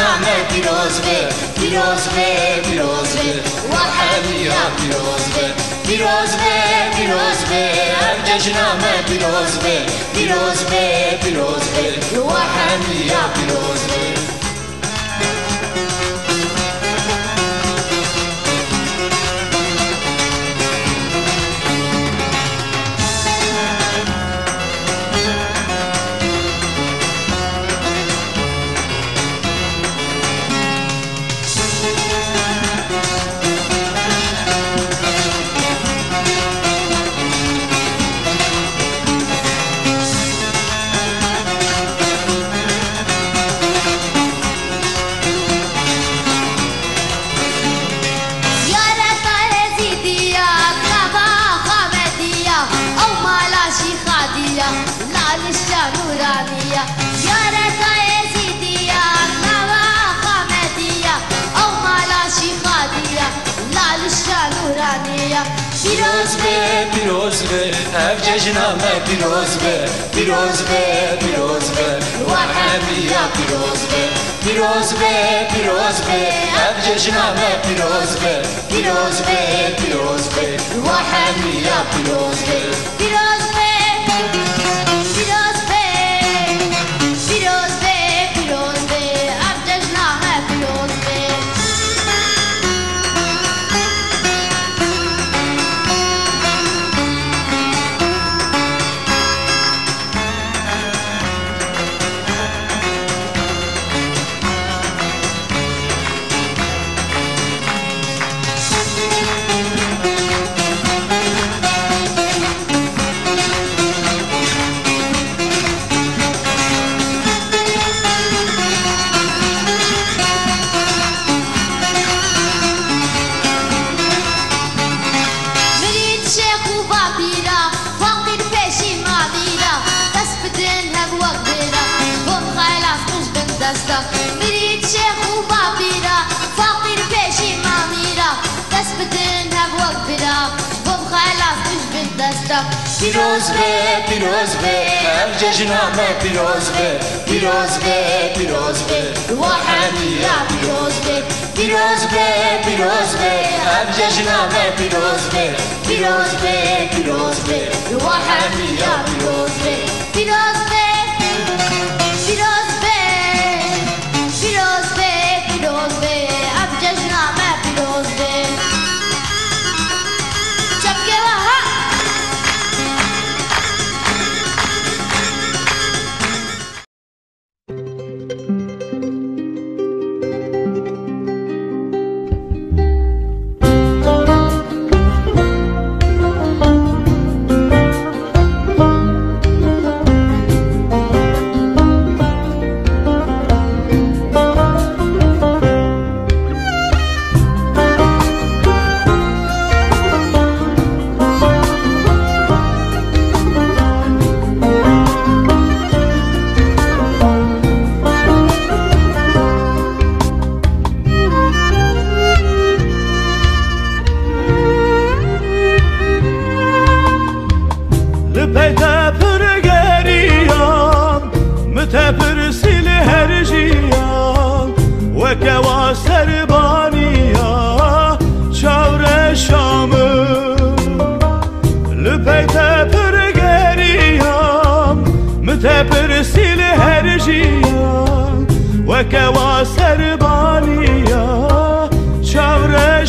جنامه پیروز به پیروز به پیروز به وحمیا پیروز به پیروز به پیروز به جنامه پیروز به پیروز به پیروز به وحمیا پیروز به پیروز به پیروز به جنامه پیروز به پیروز به پیروز به وحمیا پیروز به پیروز به پیروز به جنامه پیروز به پیروز به پیروز به وحمیا پیروز به پیروز به پیروز به پیروز به پیروز به جنامه پیروز به مريد شيخ وبابيرا فقير بيشي ماميرا دست بدن هب وقبرا بوم خلاص مش بالدستا پیروز به پیروز به جنامه پیروز به پیروز به پیروز به وحمیا پیروز به پیروز به پیروز به جنامه پیروز به پیروز به پیروز به وحمیا پیروز به پیروز به پیروز به پیروز به پیروز به جنامه پیروز به چپکه وها وكواسر بانية شاور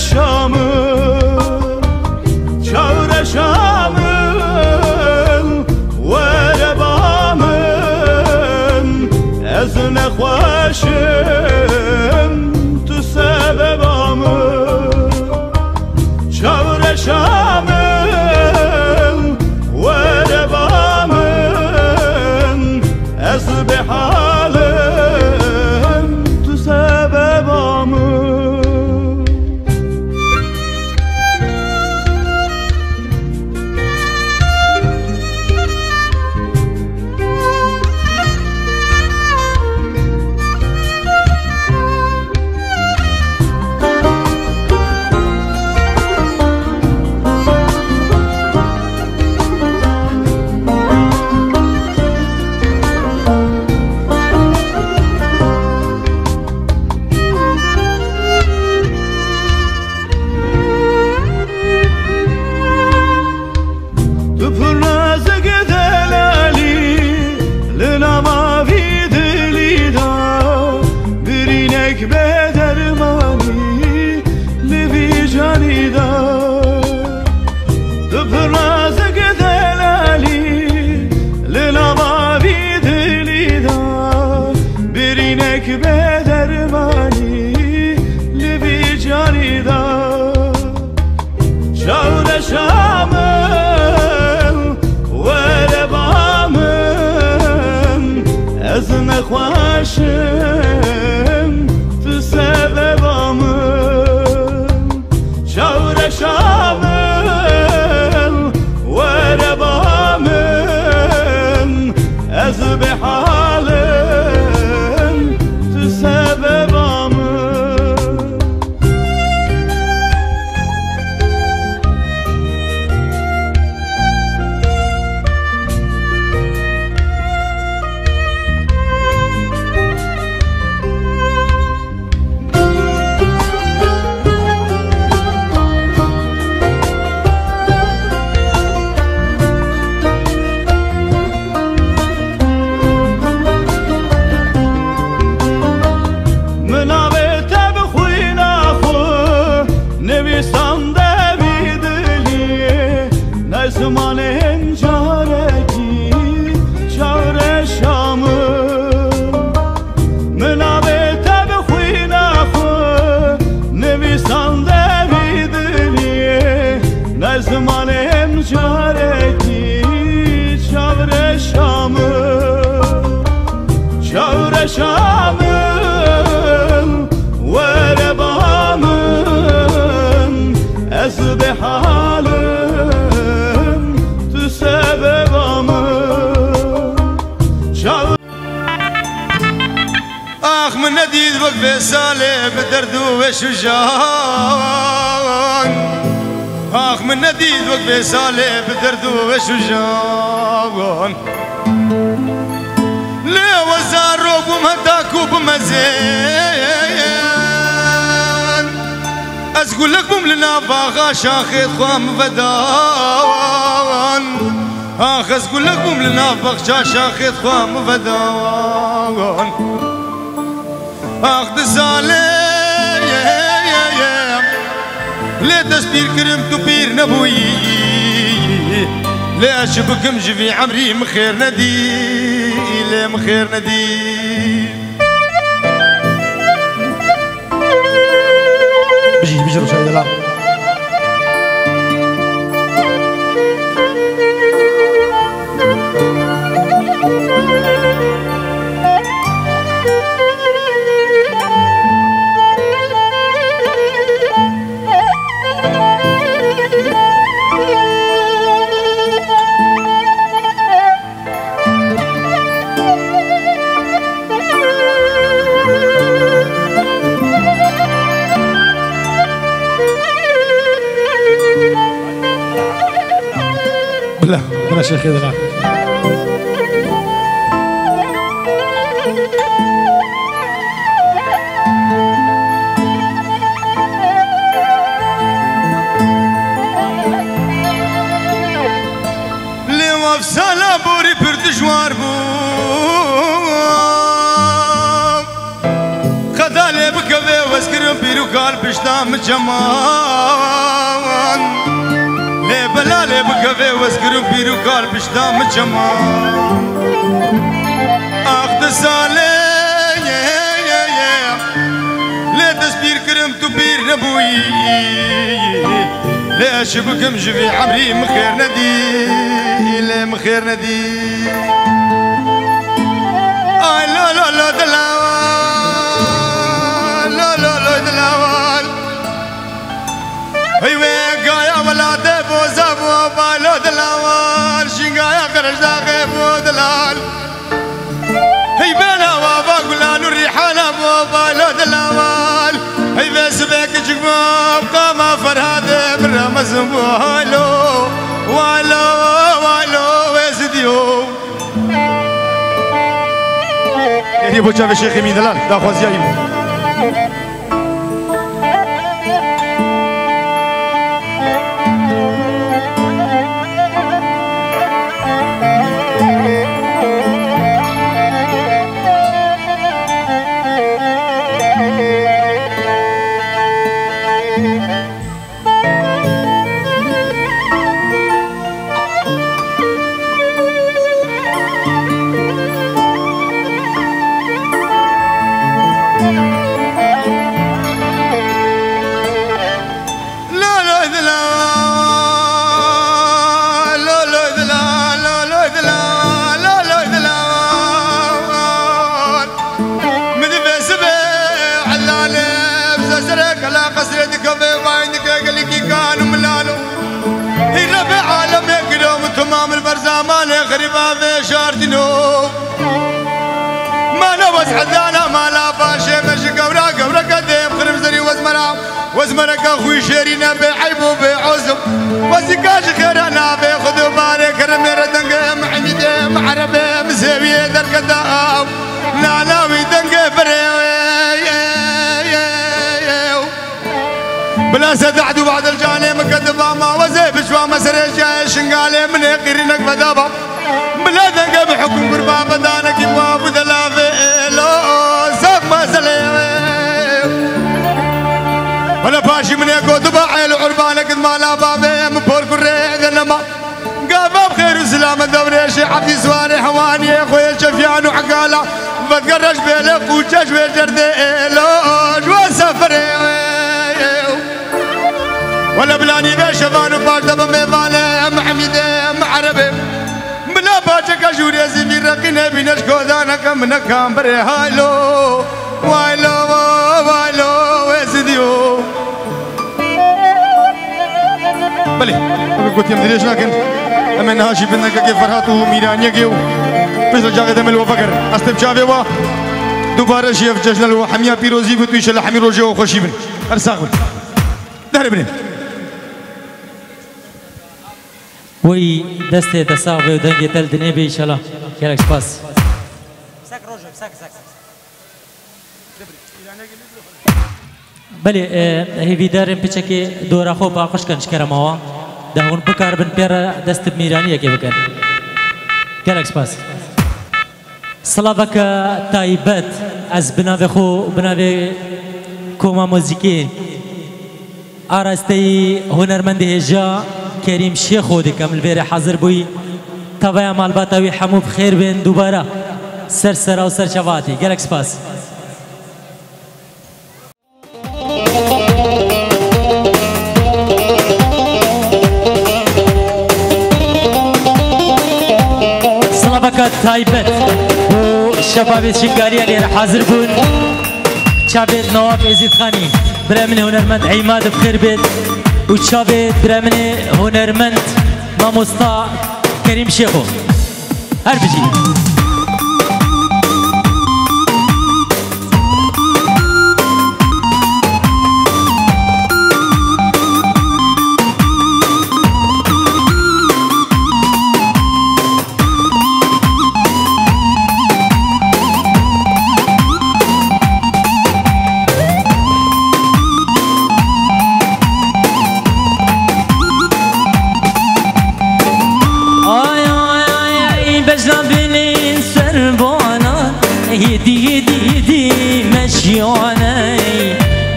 شامل وربامن أزن خواشم تسببامن شاور شامل وربامن أصبحالن شامل وربامن از به حال تسبب زمان جارگی چار شامل منابع تب خوی نخو نویسنده میدنیه نه زمان جارگی چار شامل وربامن از به حال آخ من ندید وقف ساله بدرد وشجان آخ من ندید وقف ساله بدرد وشجان ليه وزار روب ومهداك وبمزين أقول لك بملنا فاغا شاخذ خوام فدان آخ أقول لك بملنا فاغا شاخذ خوام فدان آخ دسالي ليه تسبير كرمت وبير نبوي ليه أشبكم جفي عمري مخير ندي ليه مخير ندي بيجي رشايد الله لا أنا شيخ ذلك لي وفصل بوري برد جوار بو خدالي بكبي واسكرم بيرو قال بشتام جمان ليه بلا ليه بكفي واسكرم بيرو قال بشتام جمان اخد سالي ليه تسبير كرم تبير نبوي ليه شبكم جفي عمري مخير ندي ليه مخير ندي اي لا لا لا دلاوال لا لا لا دلاوال ايوه قايا ولا دبو زبو بالو دلاوال شنقايا قرش داخي بو دلال هي بنا وابا قلالو الريحانة بو بالو دلاوال هي بسبك جقباب قاما فرهاد برمز والو والو والو وزديو يا بو شاف الشيخ مين دلال دا خوزيايم خريبا في شارتنو ما نوز حدانا ما لا باشي مش قورا قورا قديم خرب زري وزمرك اخوي شيرينا بحيبو بعزم وزكاش خيرنا بخذوا بالك رمي ردنق محمد محرب مسوي درقداو نعناوي دنق فريوي بلا سدعدو بعد الجاني مكدبا ما وزي بشوا مسري جاي شنقالي من يقرينك بدابا بلا دنق بحكم قربا بدانك يوابو دلافي لو ساق مسلي ولا باشي من يقو دباعي العربانة قد ما لا بابي مبور كريد انما قابا بخير وسلام الدوريشي عبدي سواني حواني يا خويا الشفيان وحقاله بتقرش بيلك وجاش بيجرديلوش وسفري ولا بلاني بيشفان وباش دبا ميفاني محمد محربي بلا باشك اشوري زمير رقيني بنشكو دانك منك كام بري هايلو وايلو وايلو ويسديو بلي قلت يا مدريش لكن اما نهاشي بنك كيف فرحته ميرانيا كيو بس جاغد مل وفكر استب شافي وا دوباره شيف جشن وحميا بيروزي بتويش الحمي روجو وخشي بن ارساغ دهربني وي دستي تساغ ودنجي تل دنيبي ان شاء الله كيرك باس ساك روجو ساك بله هیوی داریم پیچه که دورا خوب آخش کنش کرم آوا دهون بکار بن پیرا دست میرانی اگه بکن کلکس پاس سلامک تایبت از بناو خو بناو کوما موزیکی آراستی هنرمند هجا کریم شیخ خودی کامل بیر حاضر بوی تابع مالباتوی حمو بخیر بین دوباره سر و سر شواتی کلکس پاس تایبت و شباب شنگاری علی حاضر بون شباب نواب عزیز خانی برامن هنرمند عماد بخیر بید و شباب برامن هنرمند ماموستا کریم شیخو هر بجی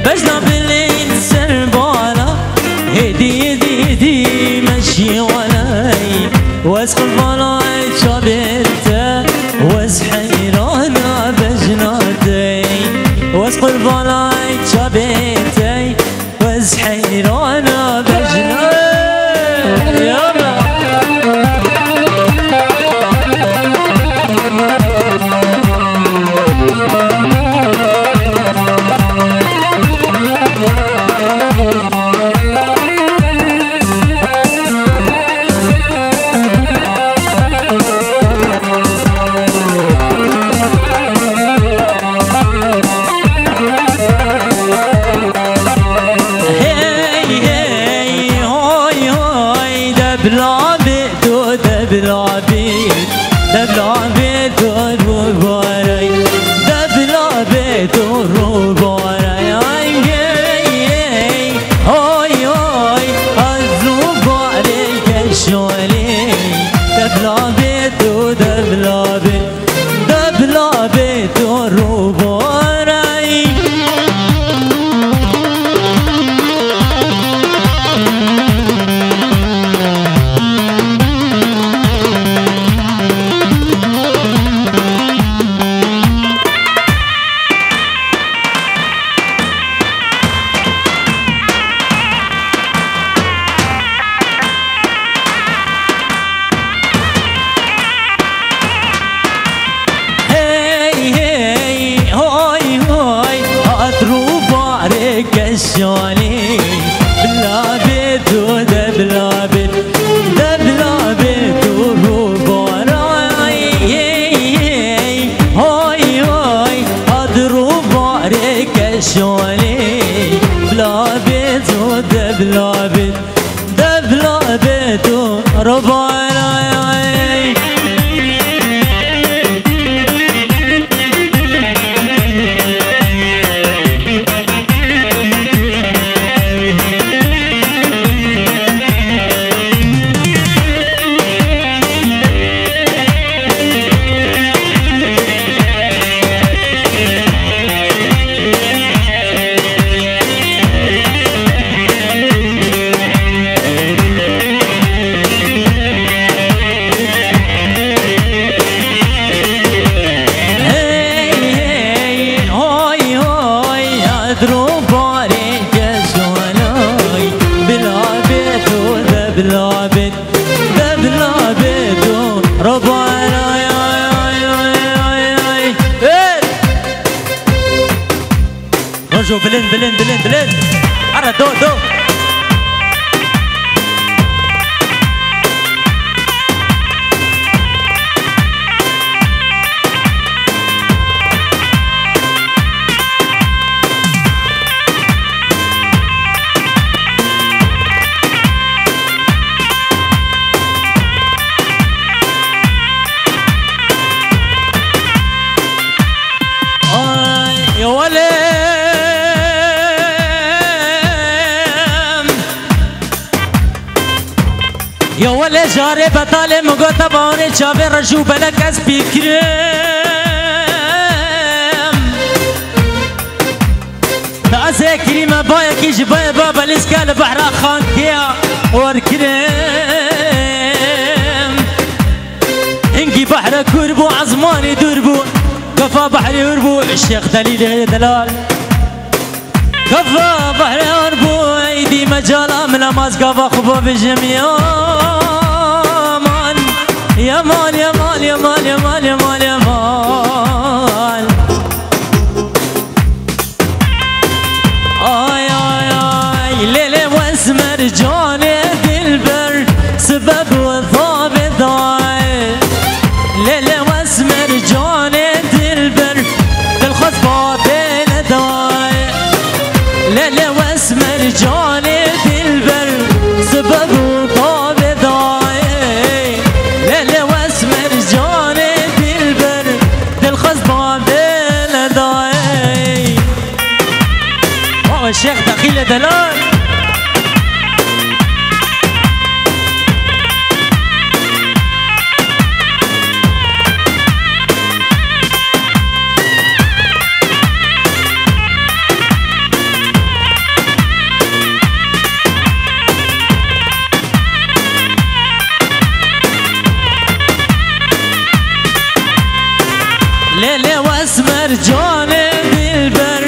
بجنا بالليل سربانا هدي مشي ولاي واسخل فلاي شابلتا واسحيرانا بجناتي واسخل فلاي شابلتي واسحيرانا بجناتي يابا بلا بيت دبلا بيت دبلا بيت ربانا رجو بلند بلند بلند بلند عرى دو دو يا ولد يا ولا جاري بطالي مقوطة باني شافي رجو بلك از بكرم تأسي كريمة بايا كيش بايا بابا لسكال بحرا خان كيا وركرم انكي بحرا كوربو عزماني دوربو كفا بحري وربو الشيخ دليل هي دلال كفا بحري وربو ايدي مجالا من اماز كفا خبا بجميع يا مال يا مال يا مال يا مال يا مال يا مال آي آي آي ليلي واسمر جاني دلبر سبب وثاب ضاي ليلي واسمر جاني دلبر بالخصبات الضاي ليلي واسمر جاني دلبر سبب وثاب ضاي ليلي واسمر جاني دلبر بالخصبات الضاي هو الشيخ دخيل دلال ليلي واسمر جاني دلبر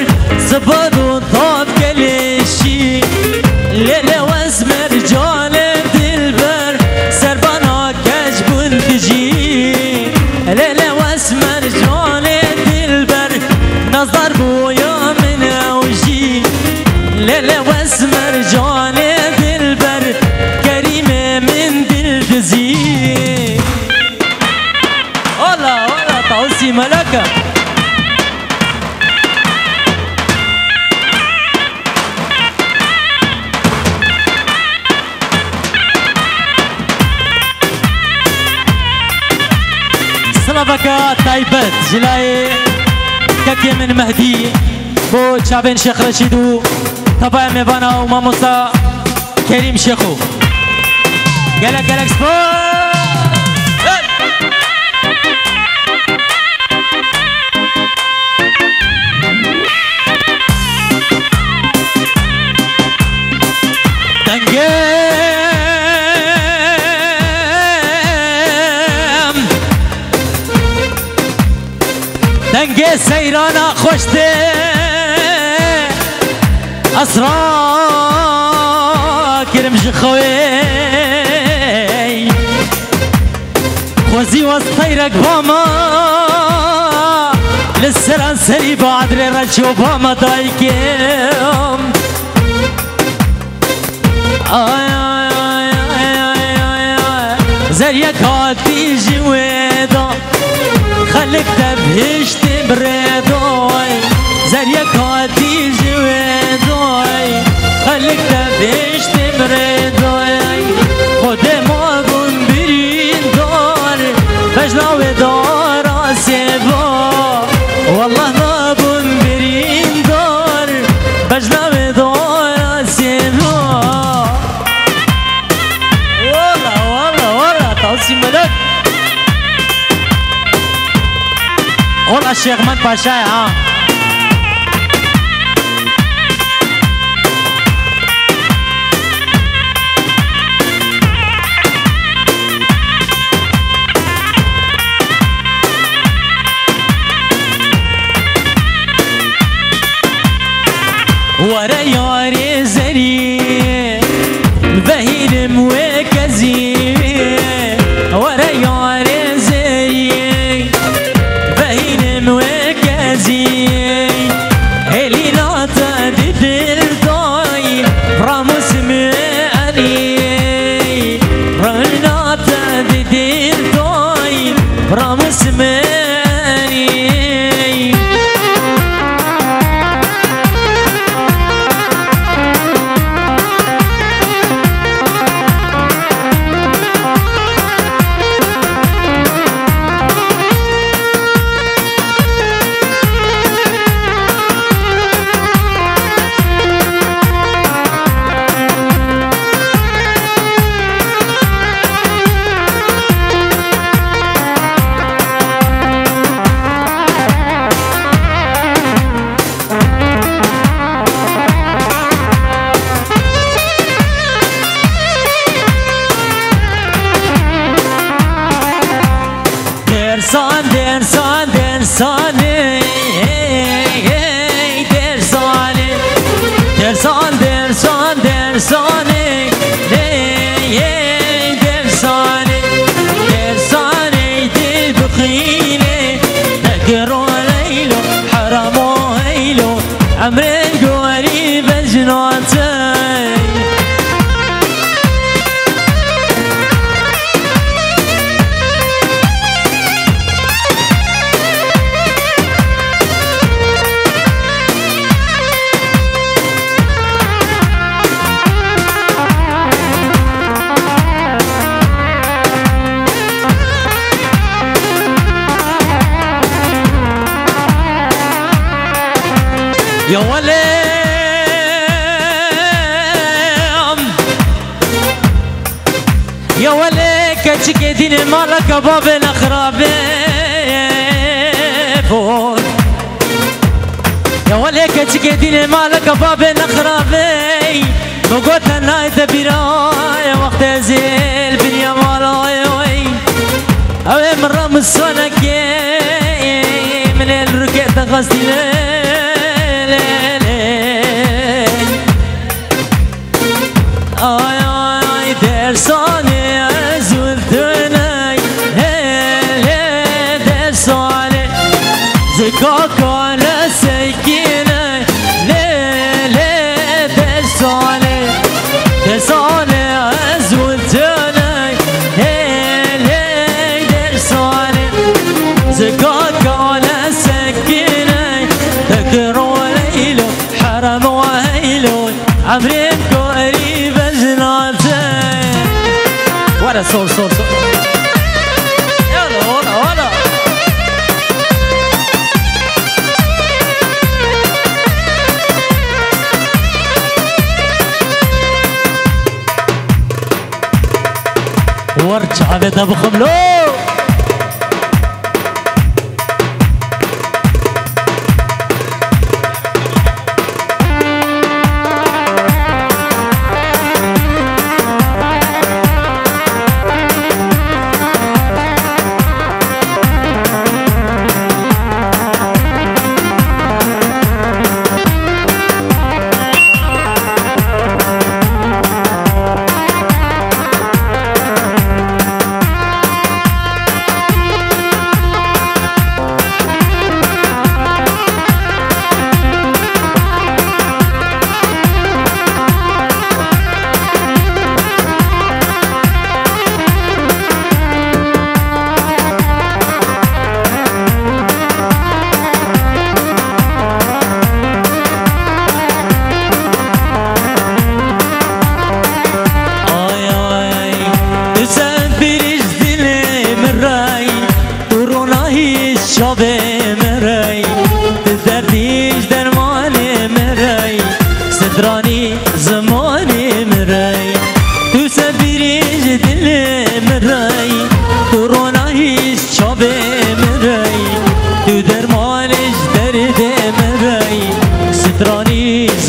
صبر وطاب كل شي ليلي واسمر جاني دلبر سربانا كجبن تجي ليلي واسمر جاني دلبر نظر بويا من اوجي ليلي واسمر جاني دلبر كريمة من دلدزي والله طاوسي ملكة صلابك طيبت جلاي كاكي من مهدي بو شابين شيخ رشيدو طبعا ميبانا وماموسا كريم شيخو قالك قالك سبور دنگه سیرانا خوشته اسرا کرم جخوی خوزی وسطیرک باما لسران سری بعدر رجو باما دایکم آی آی آی آی آی آی زریک هاتی جویدا خلك تبهشت بريدوي زريك هاتي جويدوي خلك تبهشت دشتم ردای خود ما بون برین دار بجلاو دار سبا والله ما بون برین دار بجلاو دار سبا والله توصي ملك والله الشيخ من باشاي ها ورا ياري زري بهين موكزي ورا ياري زري بهين موكزي اللي لا تدل ضاي راموس ماني رنا تدل ضاي راموس ماني أمرين قريب جناتي يا ولد يا ولد كتشك دين مالك باب الأخراب فوق يا ولد كتشك دين مالك باب الأخراب بقول أنا تبيراي وقت زين بنيا مالاي أو مرة مصنك من الركعة غسيل آی آی درسانه زلتنای درسانه زکاکان سکینه درسانه درسانه زلتنای درسانه زکاکان سکینه تکرو لیلو حرم و هیلو عمرین قریب ولا صور يلا وارجع بيت ابو خملو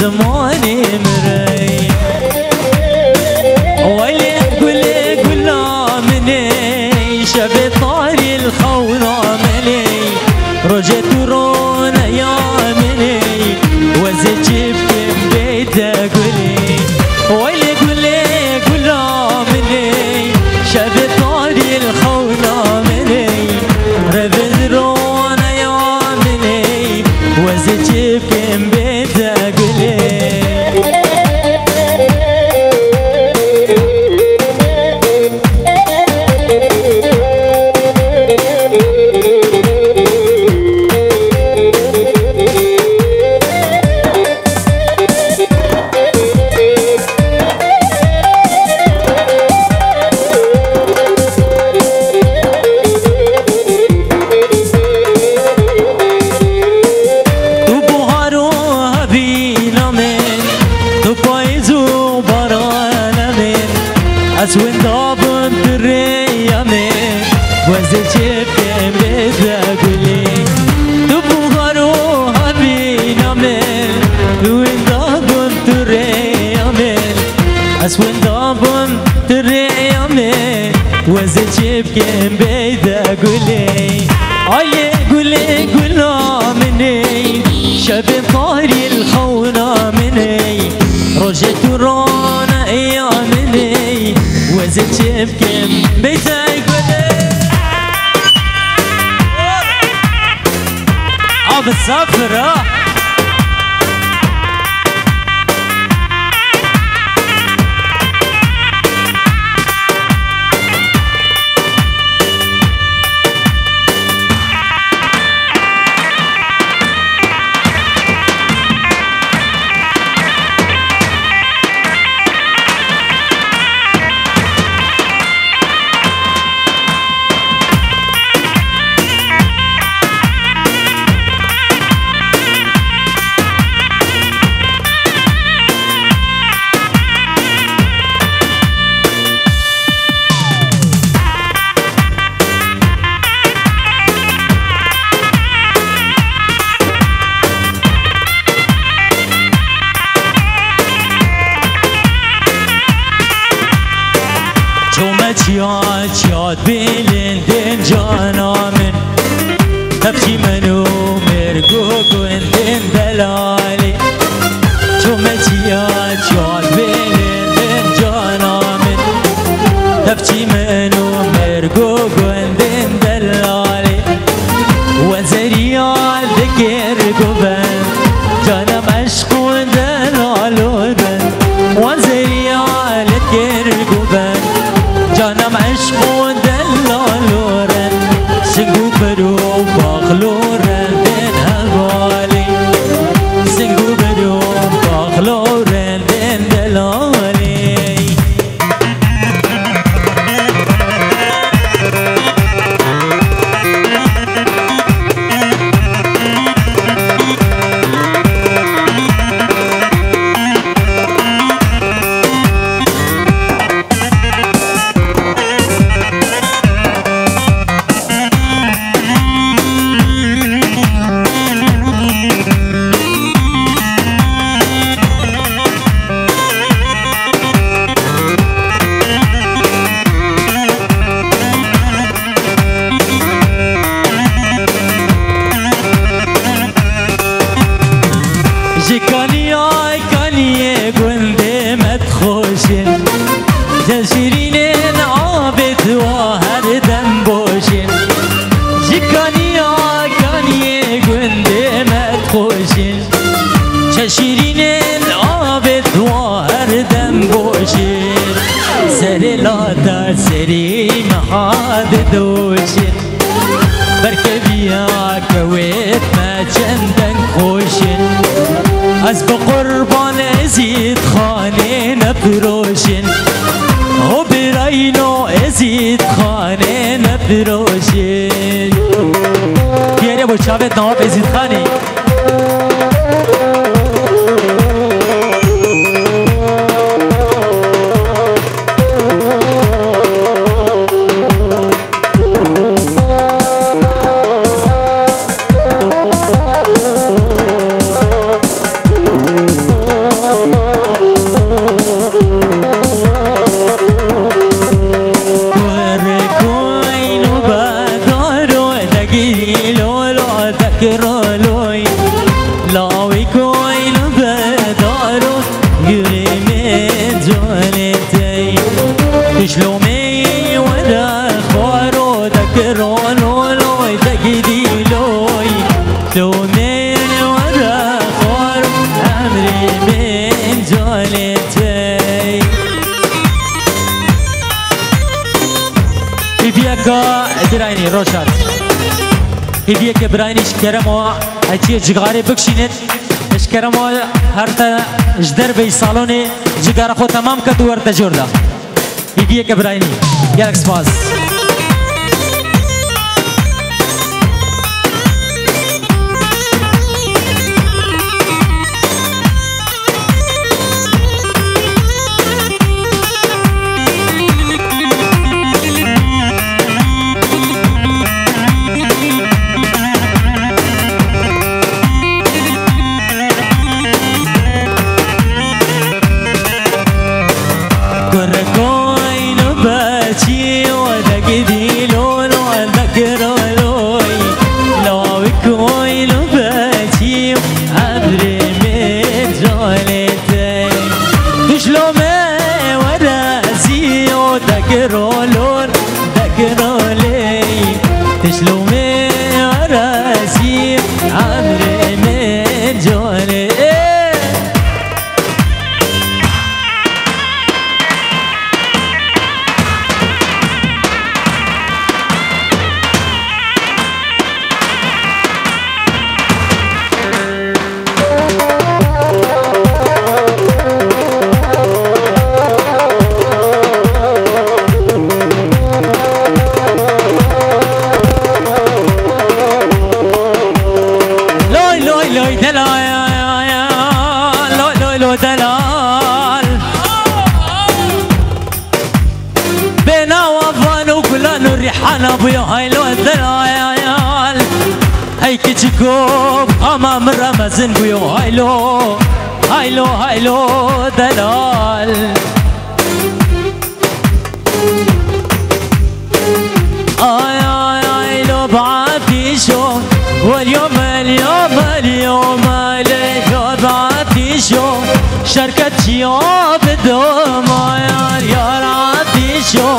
زماني مري ويلي قولي قولا مني شبي طاري الخونا مني رجعت رونا يا مني وزي جبت بيتا قولي ويلي قولي قولا مني شبي طاري الخونا مني رجعت رونا يا مني وزي جبت بيتا قولي أسود ضابط الريامي وزي كم بتقولي تبغروها بينا من وين ضابط الريامي أسود ضابط الريامي وزي كم بتقولي علي قولي قولا مني شبي طاري الخونة مني رجعت رونا ايامني وزدت بكم بيتك بدي بتسافر شاد بلندن جانا من تبكي منو مرقوق وانتن دلالي شاد بلندن جانا من تبكي منو مرقوق وانتن دلالي وزريال ذكر قبن جانا مشقون دلالودن وزريال ذكر قبن جانم عشقون دلالورن سنگو برو باخلورن دن هوالي سنگو برو باخلورن دن دلالي شیرین عابد و هر دم باشین جکانی آگانی گنده مد خوشین شیرین عابد و هر دم باشین سری لاتا سری محاد دوشین برکبیا کویت ما چندن خوشین از بقربان ازید خانه نفروشین او براینو ازید خانه نفروشین بیاره با چاوت نواب ازید خانی تشلومي ولا خوارو ذكرو لولوي تجدي لوي تلومي ولا خوارو أمري من جولتي إبيكا درايني روشات إبيكا برايني شكرمو هاتي جغاري بكشينت شكرمو هرتا جدر بي صالوني جغار خو تمام كدور تجوردا إبيكا برايني جالكس باس تشلومي وراسي عمري من جولي أنا بيا هايلو الدلال هيك تجوب أمام رمزن بيا هايلو هايلو هايلو دلال آي آي آي لو بعدي شو واليوم اليوم اليوم ليك بعدي شو شركة يوم بدوم يا رعدي شو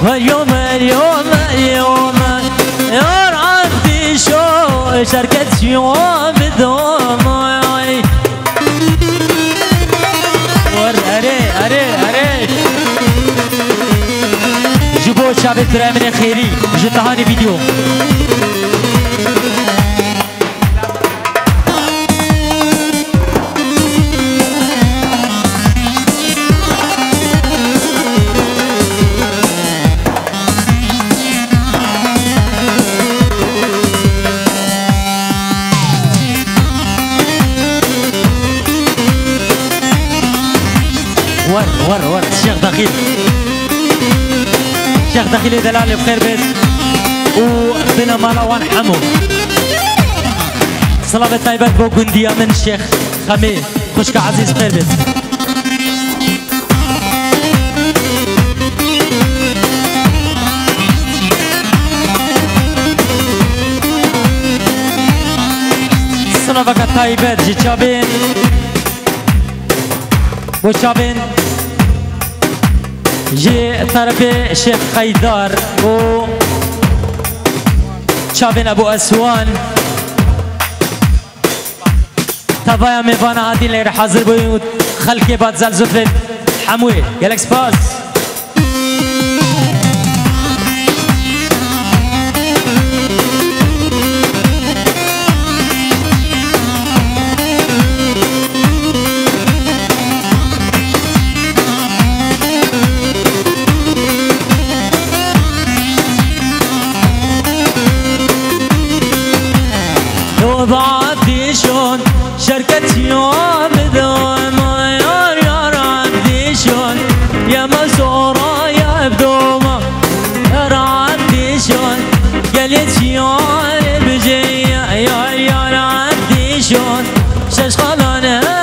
واليوم اليوم اليوم يا رعدي شو شركة يوم بدوم ور أري أري أري جيبوا شعب الترامن خيري جتهاني فيديو ور الشيخ دخيل الشيخ دخيل دلال بخير بيت وبنا مروان حمو صلاة طيبات بو قندية من الشيخ خمي خشك عزيز بخير بيت صلاة طيبات جي تشابين بو تشابين جي طرفي الشيخ خيدار و شابين ابو اسوان تبايا ميفانا هادين اللي رح حاضر بيوت خلقي بعد زلزلة حموي جالكس باس بعدي شون شركة يوم بدوم يا رعدي شون يا مزورة يا بدوم يا رعدي شون قالت يوم بجي يا رعدي شون شش خلانا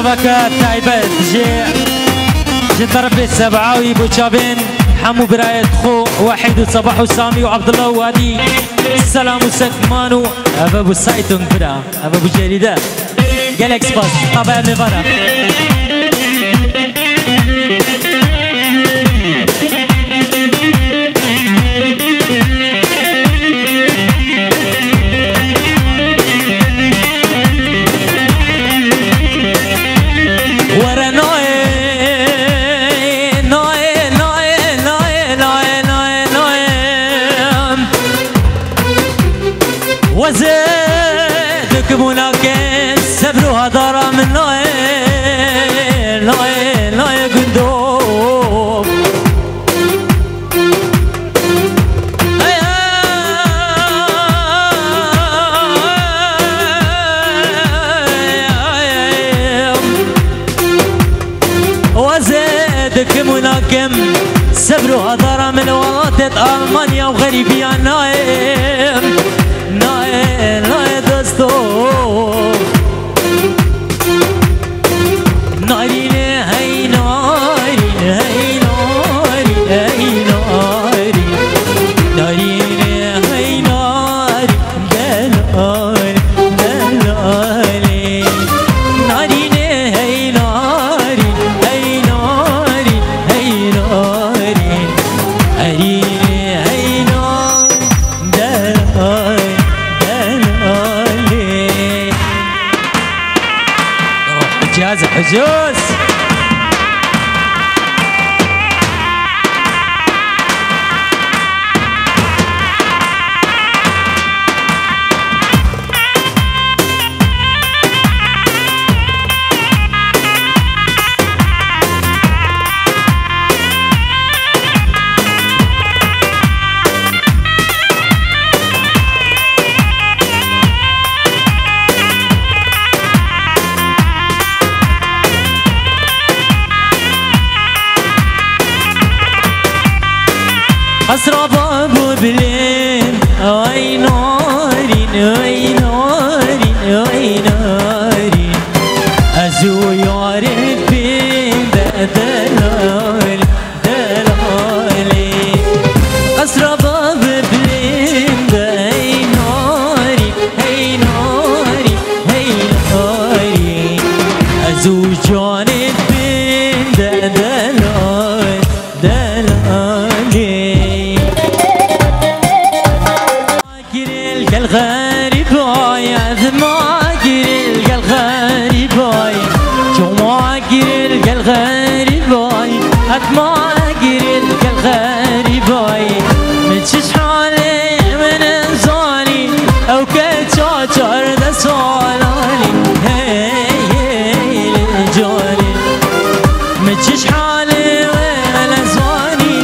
سلافك تايبت جي طرف السبعاوي بوشابين حمو براية خو وحيد وصباح وسامي وعبد الله وهادي السلام وسكمانو أبا بو سايتون برا أبا بو جريدة جالكس باس طبعا مبارا وزيدك مناكين سبروها دارا من نوين نوين نوين قندوب وزيدك مناكم سبروها دارا من ولاطة ألمانيا وغريبيا نايم ناي ناي دوستو ناري هاي ناري هاي ناري هاي ناري ناري هاي ناري دلالي دلالي ناري هاي ناري هاي ناري هاي ناري هاي هاي نار دلالي جهاز الحجوز أسرى بابو بلين أي ناري أي ناري أي ناري أزو ياري بين دلالي دلالي أسرى بابو بلين أي ناري أي ناري أي ناري أزو جاني بين دلالي دلالي الغريب باي أذماقر الغريب باي جماقر الغريب باي أذماقر الغريب باي متشش حالي من زاني أو كتشاجر دا سالاني هي هي الجاني متشش حالي من زاني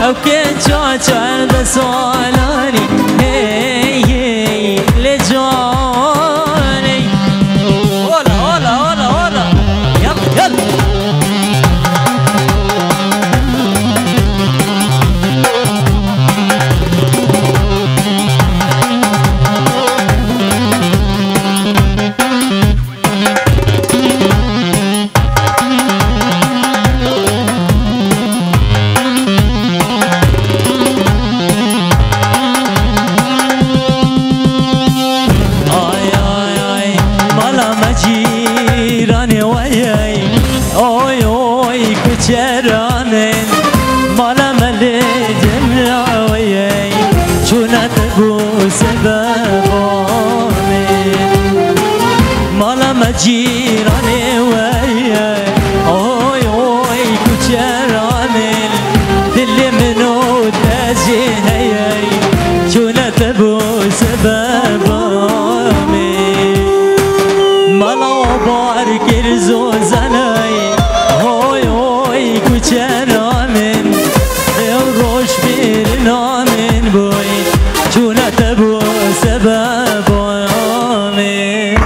أو كتشاجر دا سالاني لجاني هلا هلا هلا هلا يلا يلا جيراني وياي اوي اوي كجرانين مالا ملي جمع وياي شونا تبو سبابامي مالا ما جيراني وياي اوي اوي كجرانين دلي منو تاجي هياي شونا تبو سبابامي مالا بارك الزوزاني هوي هوي كوچنا من روش بيرنا من بوي جونا تبو سبب آمين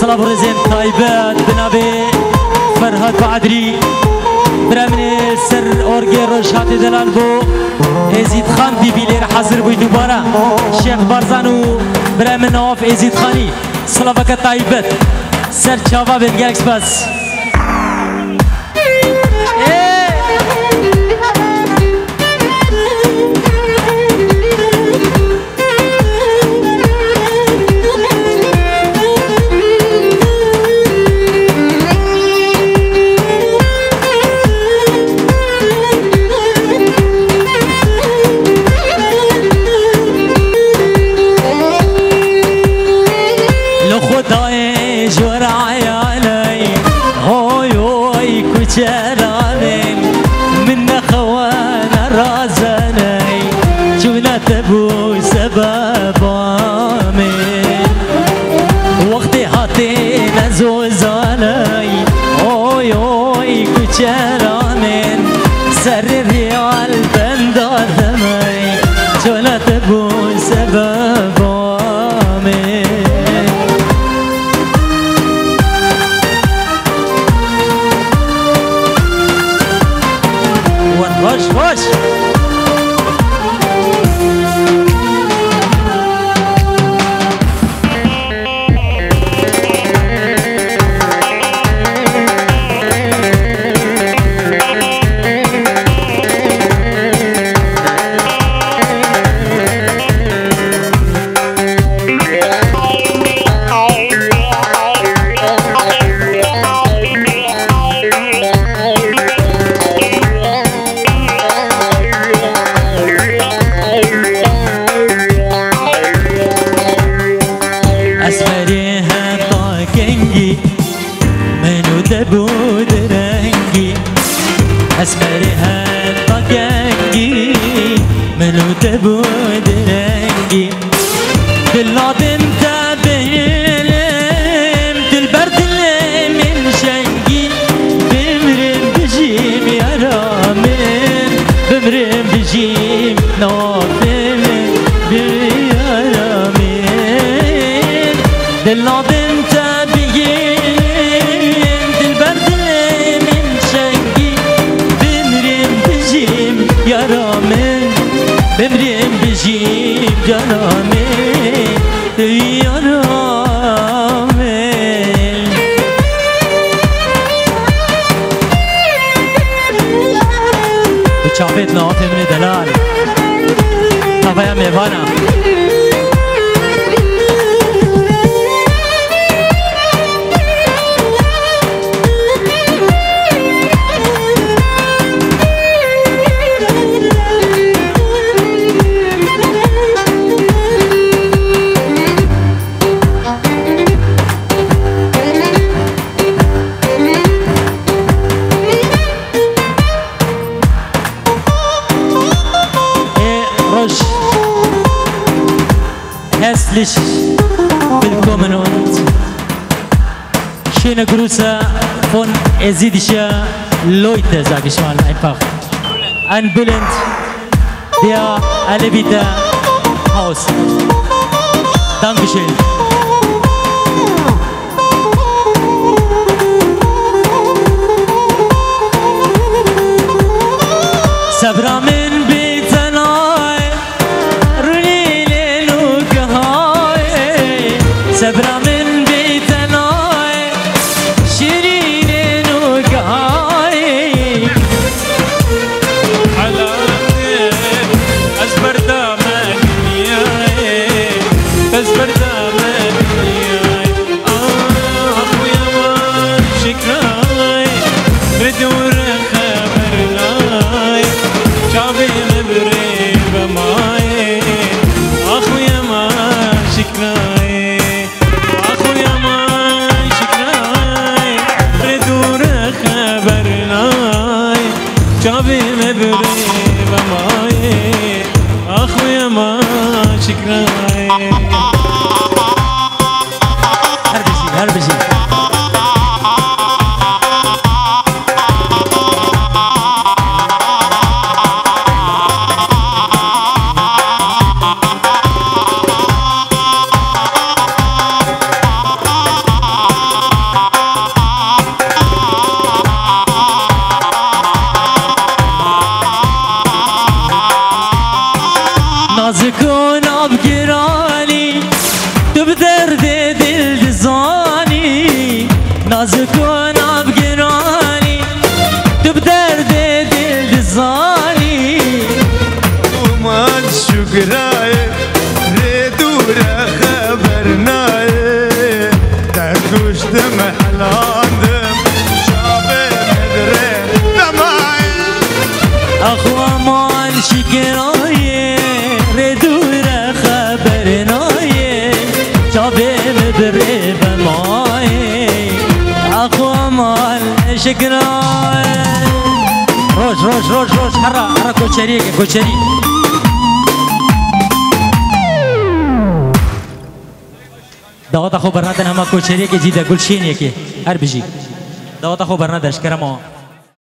صلاة برزين طيبات بنابي فرهاد بعدري برامني سر اورجي روشات دلال بو ازيد خان بيبي لير حاضر بي دوباره شيخ بارزانو برامن نواف ازيد خاني سلافك طيبت سر شابا بنجاكس بس جراني من خوانا رازاني شونا تبو سبب من وقتي هاتينا زوزاني اوي اوي كجراني سر الريال بندار ثمي شونا تبو سبب من وش اسمرها طاقنجي منو تبود رنجي بالعظم تبهلم البرد اللي من شنجي بمرم بجيم يا رامين بمرم بجيم نوافل يا رامين بالعظم تبهلم البرد اللي من شنجي يا رامين بمرم بجيب جرامين يا رامين بتشعبت نعطي من دلال طبعا يا ميفانا hässlich willkommen und schöne Grüße von esidischer Leute, sag ich mal einfach. Ein Bülent, der alle wieder Haus. Dankeschön. Sabra min bitanay سبرا من بيتناي شيرين وقاي على أزبر دامك نياي أزبر دامك نياي أخويا ما شكراي بدور خبرناي شعبي مبري بماي أخويا ما شكراي شعبي مبري بماي أخويا ما شكراي هربشي نازكون أبقر اخوا مال شکرایه ردور خبرنایه چابه مبره بمایه اخوا مال شکرایه روش حرا کوچری دعوت خو برنادن همه کوچری که جیده گلشینیه که هر بجی دعوت خو برنادن شکرم